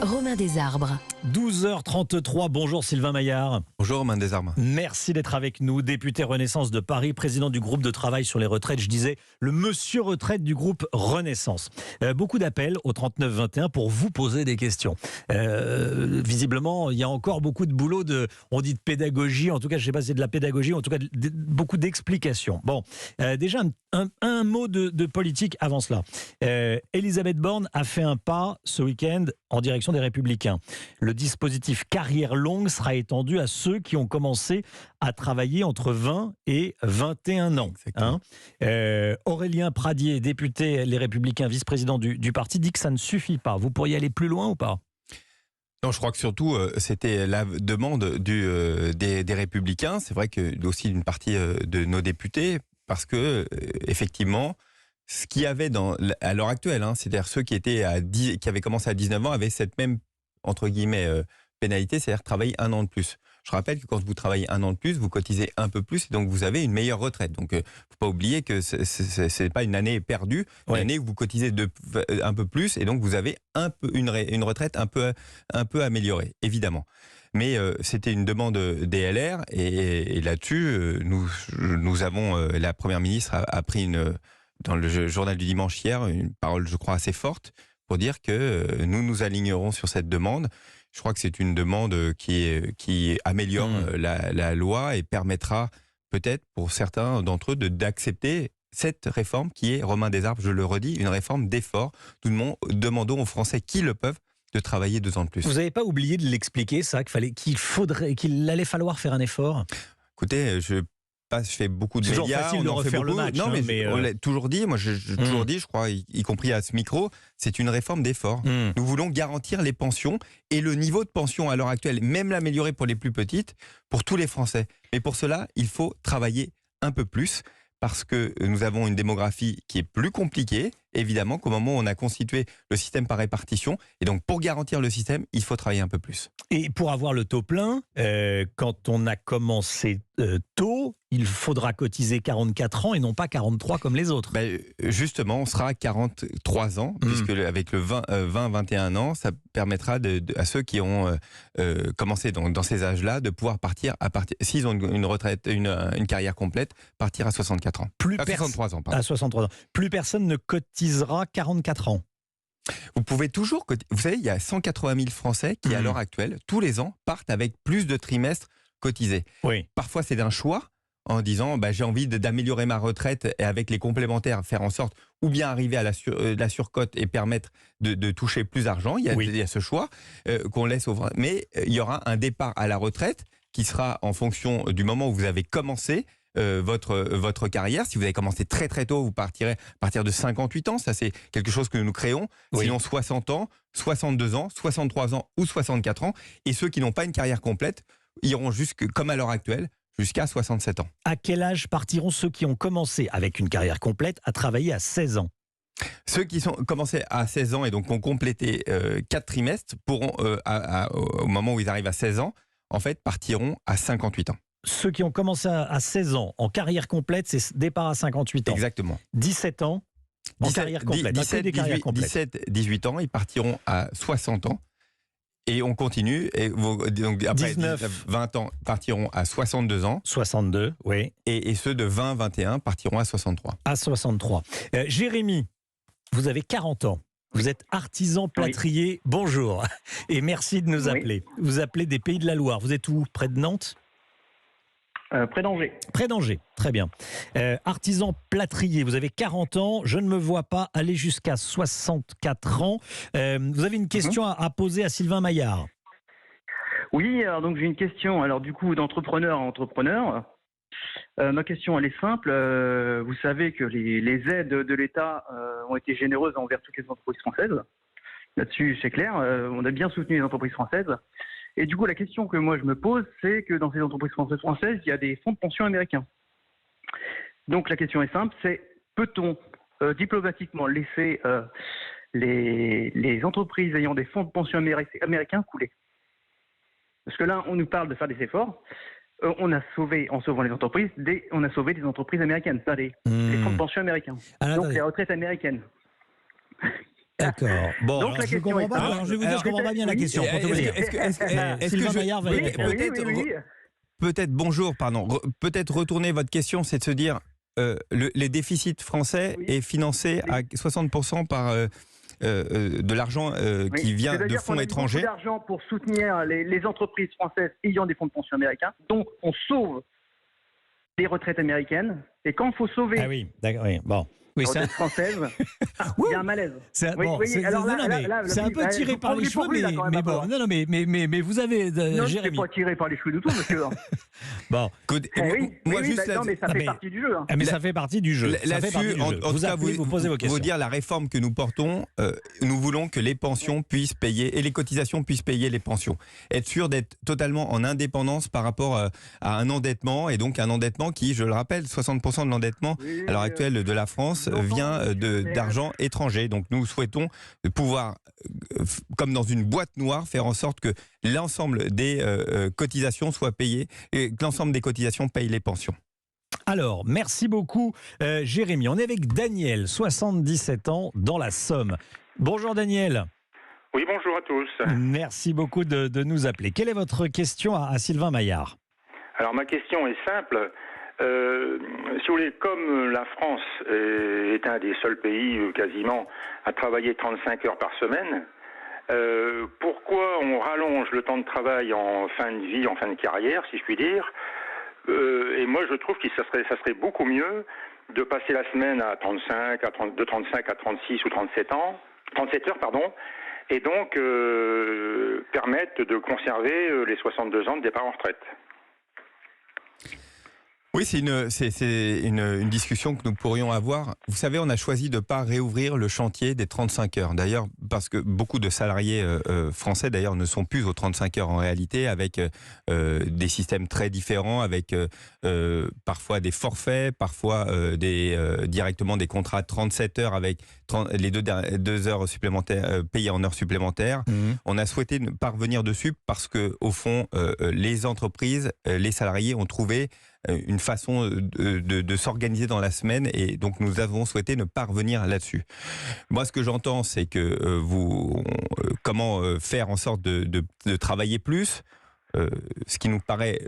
Romain Desarbres. 12h33, bonjour Sylvain Maillard. Bonjour Romain Desarbres. Merci d'être avec nous, député Renaissance de Paris, président du groupe de travail sur les retraites. Je disais, le monsieur retraite du groupe Renaissance. Beaucoup d'appels au 3921 pour vous poser des questions. Visiblement, il y a encore beaucoup de boulot, on dit de pédagogie, en tout cas, je ne sais pas si c'est de la pédagogie, en tout cas, beaucoup d'explications. Bon, déjà, un mot de politique avant cela. Elisabeth Borne a fait un pas ce week-end en direction des Républicains. Le dispositif carrière longue sera étendu à ceux qui ont commencé à travailler entre 20 et 21 ans. Aurélien Pradier, député Les Républicains, vice-président du parti, dit que ça ne suffit pas. Vous pourriez aller plus loin ou pas ? Non, je crois que surtout, c'était la demande des Républicains. C'est vrai que aussi d'une partie de nos députés, parce que, effectivement, ce qu'il y avait à l'heure actuelle, c'est-à-dire ceux qui avaient commencé à 19 ans, avaient cette même, entre guillemets, pénalité, c'est-à-dire travailler un an de plus. Je rappelle que quand vous travaillez un an de plus, vous cotisez un peu plus et donc vous avez une meilleure retraite. Donc, il ne faut pas oublier que ce n'est pas une année perdue, une année où vous cotisez un peu plus et donc vous avez une retraite un peu améliorée, évidemment. Mais c'était une demande des LR et là-dessus, nous avons, la Première ministre a pris dans le journal du dimanche hier, une parole, je crois, assez forte pour dire que nous nous alignerons sur cette demande. Je crois que c'est une demande qui améliore la loi et permettra peut-être pour certains d'entre eux d'accepter cette réforme qui est, Romain Desarbres, je le redis, une réforme d'effort. Nous demandons aux Français qui le peuvent de travailler 2 ans de plus. Vous n'avez pas oublié de l'expliquer, ça, qu'il allait falloir faire un effort ? Écoutez, je fais beaucoup de médias. C'est toujours facile de refaire le match. Non, mais on l'a toujours dit. Moi, j'ai toujours dit, je crois, y compris à ce micro, c'est une réforme d'effort. Nous voulons garantir les pensions et le niveau de pension à l'heure actuelle, même l'améliorer pour les plus petites, pour tous les Français. Mais pour cela, il faut travailler un peu plus parce que nous avons une démographie qui est plus compliquée, évidemment, qu'au moment où on a constitué le système par répartition. Et donc, pour garantir le système, il faut travailler un peu plus. Et pour avoir le taux plein, quand on a commencé tôt, il faudra cotiser 44 ans et non pas 43 comme les autres. Justement, on sera à 43 ans, puisque avec le 20-21 ans, ça permettra à ceux qui ont commencé dans ces âges-là de pouvoir partir, s'ils ont une retraite, une carrière complète, partir à 64 ans. À 63 ans, pardon. À 63 ans. Plus personne ne cotisera 44 ans. Vous pouvez toujours... Vous savez, il y a 180 000 Français qui, à l'heure actuelle, tous les ans, partent avec plus de trimestres cotisés. Oui. Parfois, c'est d'un choix, en disant j'ai envie d'améliorer ma retraite et avec les complémentaires, faire en sorte ou bien arriver à la surcote et permettre de toucher plus d'argent. Il y a ce choix qu'on laisse au... Mais il y aura un départ à la retraite qui sera en fonction du moment où vous avez commencé votre carrière. Si vous avez commencé très très tôt, vous partirez à partir de 58 ans. Ça, c'est quelque chose que nous créons. Sinon, 60 ans, 62 ans, 63 ans ou 64 ans. Et ceux qui n'ont pas une carrière complète iront comme à l'heure actuelle, jusqu'à 67 ans. À quel âge partiront ceux qui ont commencé avec une carrière complète à travailler à 16 ans ? Ceux qui sont commencés à 16 ans et donc ont complété 4 trimestres pourront, au moment où ils arrivent à 16 ans, en fait, partiront à 58 ans. Ceux qui ont commencé à 16 ans en carrière complète, c'est départ à 58 ans. Exactement. 17 ans en carrière complète. 18 ans, ils partiront à 60 ans. Et on continue. Et donc après 20 ans partiront à 62 ans. 62, oui. Et ceux de 20-21 partiront à 63. À 63. Jérémy, vous avez 40 ans. Vous êtes artisan plâtrier. Oui. Bonjour. Et merci de nous appeler. Vous appelez des Pays de la Loire. Vous êtes où ? Près de Nantes ? Près d'Angers. Près d'Angers, très bien. Artisan plâtrier, vous avez 40 ans, je ne me vois pas aller jusqu'à 64 ans. Vous avez une question à poser à Sylvain Maillard. Oui, alors donc j'ai une question, alors du coup d'entrepreneur à entrepreneur. Ma question elle est simple, vous savez que les aides de l'État ont été généreuses envers toutes les entreprises françaises. Là-dessus c'est clair, on a bien soutenu les entreprises françaises. Et du coup, la question que moi je me pose, c'est que dans ces entreprises françaises, il y a des fonds de pension américains. Donc la question est simple, c'est peut-on diplomatiquement laisser les entreprises ayant des fonds de pension américains couler ? Parce que là, on nous parle de faire des efforts. On a sauvé, en sauvant les entreprises, on a sauvé des entreprises américaines, pas des fonds de pension américains. Donc les retraites américaines. D'accord. Bon, Donc, alors, la je question comprends est pas. simple. Alors, je vais vous dire, je comprends pas bien la Oui, question. Pour tout vous dire. Sylvain Maillard va y répondre. Peut-être, bonjour, pardon. Peut-être retourner votre question, c'est de se dire les déficits français Oui. est financé à 60% par de l'argent qui vient de C'est-à-dire fonds qu'on a mis étrangers. beaucoup d'argent pour soutenir les entreprises françaises ayant des fonds de pension américains. Donc, on sauve les retraites américaines. Et quand il faut sauver Ah oui, d'accord. Oui. Bon. Oui, les c'est retraites françaises, il y a un malaise. C'est Oui, bon, oui, c'est alors là, non, mais là, c'est un peu là, tiré vous par les prenez pour cheveux, lui, là, quand même, mais un peu, bon, hein. non, mais vous avez Non, je Jérémy. ne pas tiré par les cheveux du tout, monsieur. Bon, Moi, juste non, mais ça Ah, fait mais- partie du jeu. Hein. ah, mais ça fait partie du jeu. Ça fait partie là-dessus, du en jeu. tout cas, Vous posez vos questions. vous dire la réforme que nous portons, nous voulons que les pensions puissent payer et les cotisations puissent payer les pensions. Être sûr d'être totalement en indépendance par rapport à un endettement, et donc un endettement qui, je le rappelle, 60% de l'endettement Oui, à l'heure actuelle de la France vient d'argent étranger. Donc nous souhaitons pouvoir, comme dans une boîte noire, faire en sorte que l'ensemble des cotisations soient payées et que l'ensemble des cotisations payent les pensions. Alors, merci beaucoup, Jérémy. On est avec Daniel, 77 ans, dans la Somme. Bonjour Daniel. Oui, bonjour à tous. Merci beaucoup de nous appeler. Quelle est votre question à Sylvain Maillard? Alors ma question est simple. Si vous voulez, comme la France est un des seuls pays quasiment à travailler 35 heures par semaine, pourquoi on rallonge le temps de travail en fin de vie, en fin de carrière, si je puis dire? Et moi, je trouve que ça serait beaucoup mieux de passer la semaine à 35, de 35 à 36 ou 37 heures, pardon, et donc permettre de conserver les 62 ans de départ en retraite. Oui, c'est une discussion que nous pourrions avoir. Vous savez, on a choisi de ne pas réouvrir le chantier des 35 heures. D'ailleurs, parce que beaucoup de salariés français, d'ailleurs, ne sont plus aux 35 heures en réalité, avec des systèmes très différents, avec parfois des forfaits, parfois directement des contrats de 37 heures avec les 2 heures supplémentaires payées en heures supplémentaires. Mmh. On a souhaité ne pas revenir dessus parce que, au fond, les entreprises, les salariés ont trouvé une façon de s'organiser dans la semaine, et donc nous avons souhaité ne pas revenir là-dessus. Moi, ce que j'entends, c'est que comment faire en sorte de travailler plus. Ce qui nous paraît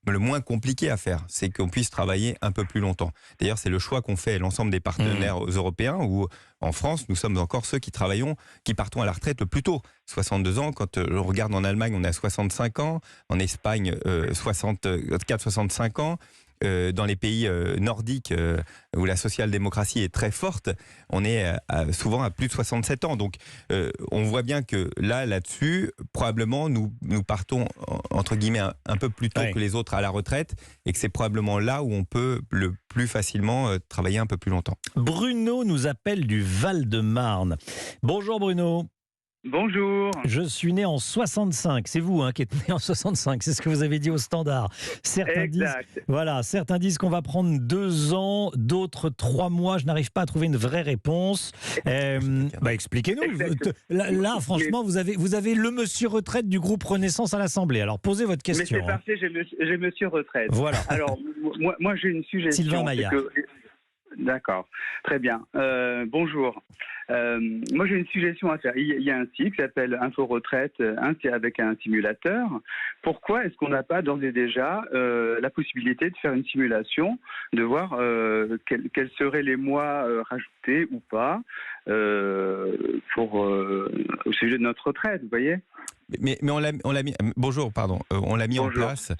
le moins compliqué à faire, c'est qu'on puisse travailler un peu plus longtemps. D'ailleurs, c'est le choix qu'ont fait l'ensemble des partenaires européens, où en France, nous sommes encore ceux qui partons à la retraite le plus tôt. 62 ans, quand on regarde en Allemagne, on a 65 ans, en Espagne, 64-65 ans. Dans les pays nordiques où la social-démocratie est très forte, on est souvent à plus de 67 ans. Donc on voit bien que là-dessus, probablement nous partons entre guillemets un peu plus tôt que les autres à la retraite, et que c'est probablement là où on peut le plus facilement travailler un peu plus longtemps. Bruno nous appelle du Val-de-Marne. Bonjour Bruno. Bonjour. Je suis né en 65. C'est vous qui êtes né en 65. C'est ce que vous avez dit au Standard. Certains disent qu'on va prendre 2 ans, d'autres 3 mois. Je n'arrive pas à trouver une vraie réponse. Expliquez-nous. Là, franchement, vous avez le monsieur retraite du groupe Renaissance à l'Assemblée. Alors, posez votre question. Mais c'est parfait, j'ai monsieur retraite. Voilà. Alors, moi j'ai une suggestion. Sylvain Maillard. D'accord, très bien. Bonjour. Moi, j'ai une suggestion à faire. Il y a un site qui s'appelle Info Retraite, avec un simulateur. Pourquoi est-ce qu'on n'a pas d'ores et déjà la possibilité de faire une simulation, de voir quels seraient les mois rajoutés ou pas au sujet de notre retraite, vous voyez ? Mais on l'a mis. Bonjour, pardon. On l'a mis en place.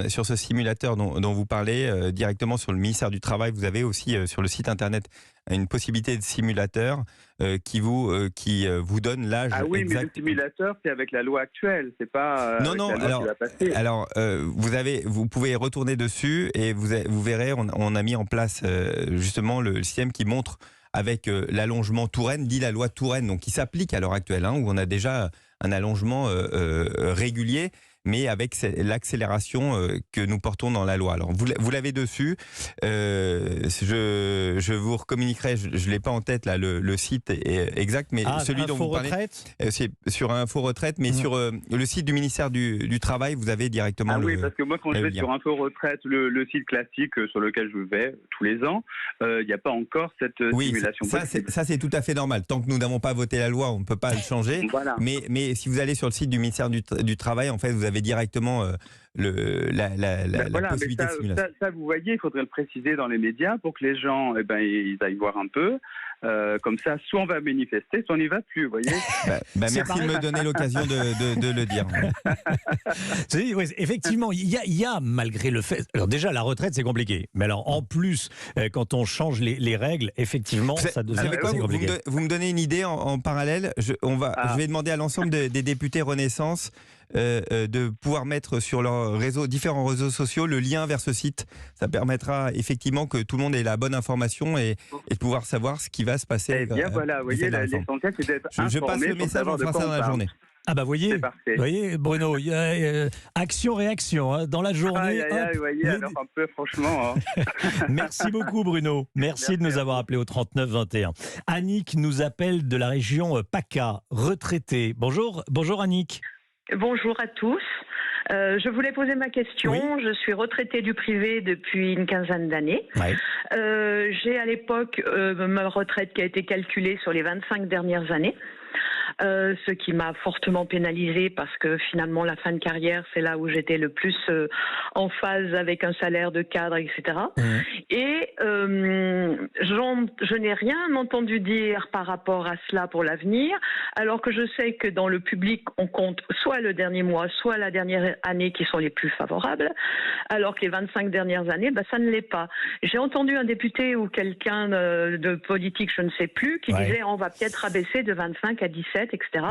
Sur ce simulateur dont vous parlez, directement sur le ministère du Travail, vous avez aussi sur le site internet une possibilité de simulateur qui vous donne l'âge exact. Ah oui, mais le simulateur, c'est avec la loi actuelle, c'est pas non, la loi qui va passer. Alors, vous pouvez retourner dessus et vous verrez, on a mis en place justement le système qui montre avec l'allongement Touraine, dit la loi Touraine, donc qui s'applique à l'heure actuelle, où on a déjà un allongement régulier. mais avec l'accélération que nous portons dans la loi. Alors, vous l'avez dessus. Je vous recommuniquerai, je ne l'ai pas en tête, là, le site est exact, mais celui dont vous parlez, c'est sur Info Retraite, mais sur le site du ministère du Travail, vous avez directement oui, parce que moi, quand je vais sur Info Retraite, le site classique sur lequel je vais tous les ans, il n'y a pas encore cette simulation possible. Ça, c'est tout à fait normal. Tant que nous n'avons pas voté la loi, on ne peut pas le changer. Voilà. Mais si vous allez sur le site du ministère du Travail, en fait, vous avez directement la possibilité de simulation. Ça, vous voyez, il faudrait le préciser dans les médias pour que les gens ils aillent voir un peu. Comme ça, soit on va manifester, soit on n'y va plus, vous voyez. Merci de me donner l'occasion de le dire. Oui, effectivement, il y a malgré le fait... Alors déjà, la retraite, c'est compliqué. Mais alors, en plus, quand on change les règles, effectivement, ça devient compliqué. Vous me donnez une idée en parallèle. Je vais demander à l'ensemble des députés Renaissance de pouvoir mettre sur leurs différents réseaux sociaux le lien vers ce site. Ça permettra effectivement que tout le monde ait la bonne information et de pouvoir savoir ce qui va se passer. Eh bien voilà, vous voyez, l'essentiel c'est d'être informé. Je passe le message, on fera ça dans la journée. Ah bah voyez, Bruno, il y a action-réaction dans la journée. Vous voyez, alors un peu franchement. Merci beaucoup Bruno, merci de nous avoir appelés au 39 21. Annick nous appelle de la région PACA, retraitée. Bonjour Annick. Bonjour à tous. Je voulais poser ma question. Oui. Je suis retraitée du privé depuis une quinzaine d'années. Ouais. J'ai à l'époque ma retraite qui a été calculée sur les 25 dernières années. Ce qui m'a fortement pénalisée parce que finalement la fin de carrière c'est là où j'étais le plus en phase avec un salaire de cadre, etc. Et je n'ai rien entendu dire par rapport à cela pour l'avenir, alors que je sais que dans le public on compte soit le dernier mois, soit la dernière année qui sont les plus favorables, alors que les 25 dernières années, ça ne l'est pas. J'ai entendu un député ou quelqu'un de politique, je ne sais plus, qui disait on va peut-être abaisser de 25 à 17, etc.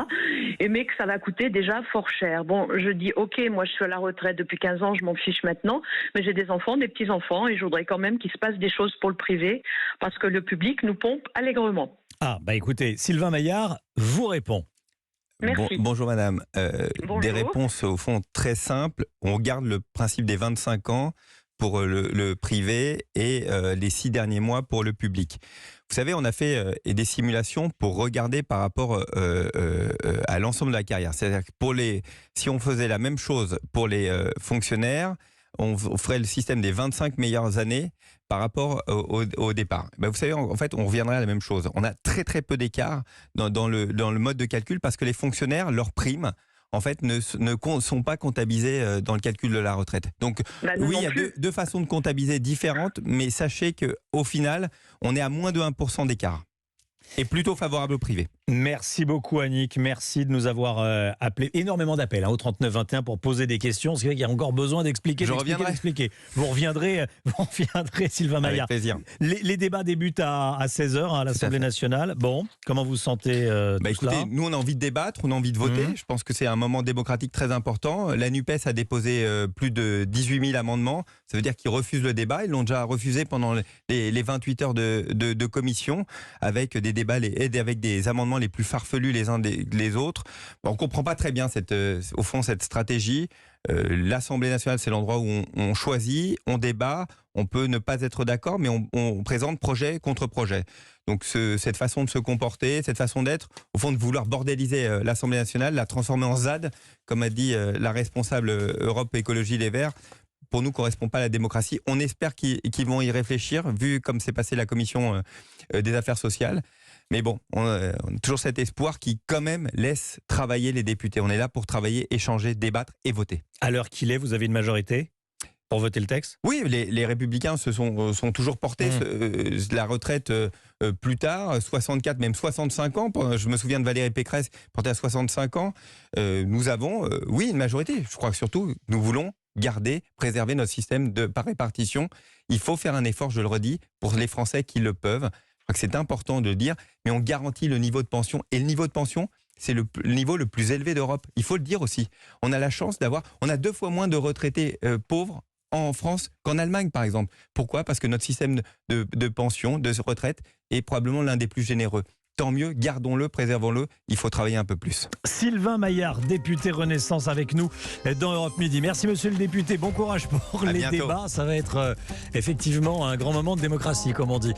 Mais que ça va coûter déjà fort cher. Bon, je dis, ok, moi je suis à la retraite depuis 15 ans, je m'en fiche maintenant, mais j'ai des enfants, des petits-enfants, et je voudrais quand même qu'il se passe des choses pour le privé, parce que le public nous pompe allègrement. Écoutez, Sylvain Maillard vous répond. Merci. Bonjour madame. Des réponses au fond très simples. On garde le principe des 25 ans pour le privé et les 6 derniers mois pour le public. Vous savez, on a fait des simulations pour regarder par rapport à l'ensemble de la carrière. C'est-à-dire que si on faisait la même chose pour les fonctionnaires, on ferait le système des 25 meilleures années par rapport au départ. Vous savez, en fait, on reviendrait à la même chose. On a très très peu d'écart dans le mode de calcul parce que les fonctionnaires, leurs primes, en fait, ne sont pas comptabilisés dans le calcul de la retraite. Donc, oui, il y a deux façons de comptabiliser différentes, mais sachez qu'au final, on est à moins de 1% d'écart. Et plutôt favorable au privé. Merci beaucoup Annick, merci de nous avoir appelé. Énormément d'appels au 39-21 pour poser des questions. C'est vrai qu'il y a encore besoin d'expliquer. Je reviendrai. Vous reviendrez Sylvain Maillard. Avec plaisir. Les débats débutent à 16h à l'Assemblée nationale. Bon, comment vous sentez écoutez, nous on a envie de débattre, on a envie de voter. Je pense que c'est un moment démocratique très important. La NUPES a déposé plus de 18 000 amendements. Ça veut dire qu'ils refusent le débat. Ils l'ont déjà refusé pendant les 28 heures de commission avec des débats avec des amendements les plus farfelus les uns des autres. On ne comprend pas très bien au fond cette stratégie. L'Assemblée nationale, c'est l'endroit où on choisit, on débat, on peut ne pas être d'accord, mais on présente projet contre projet. Donc cette façon de se comporter, cette façon d'être, au fond de vouloir bordéliser l'Assemblée nationale, la transformer en ZAD, comme a dit la responsable Europe Écologie Les Verts, pour nous, ne correspond pas à la démocratie. On espère qu'ils vont y réfléchir, vu comme s'est passé la commission des affaires sociales. Mais bon, on a toujours cet espoir qui, quand même, laisse travailler les députés. On est là pour travailler, échanger, débattre et voter. À l'heure qu'il est, vous avez une majorité pour voter le texte ? Oui, les Républicains sont toujours portés la retraite plus tard, 64, même 65 ans. Je me souviens de Valérie Pécresse, portée à 65 ans. Nous avons, une majorité. Je crois que surtout, nous voulons préserver notre système par répartition. Il faut faire un effort, je le redis, pour les Français qui le peuvent. Je crois que c'est important de le dire, mais on garantit le niveau de pension. Et le niveau de pension, c'est le niveau le plus élevé d'Europe. Il faut le dire aussi. On a la chance on a 2 fois moins de retraités pauvres en France qu'en Allemagne, par exemple. Pourquoi ? Parce que notre système de pension, de retraite, est probablement l'un des plus généreux. tant mieux, gardons-le, préservons-le, il faut travailler un peu plus. Sylvain Maillard, député Renaissance avec nous dans Europe Midi. Merci monsieur le député, bon courage pour les bientôt. débats, ça va être effectivement un grand moment de démocratie comme on dit.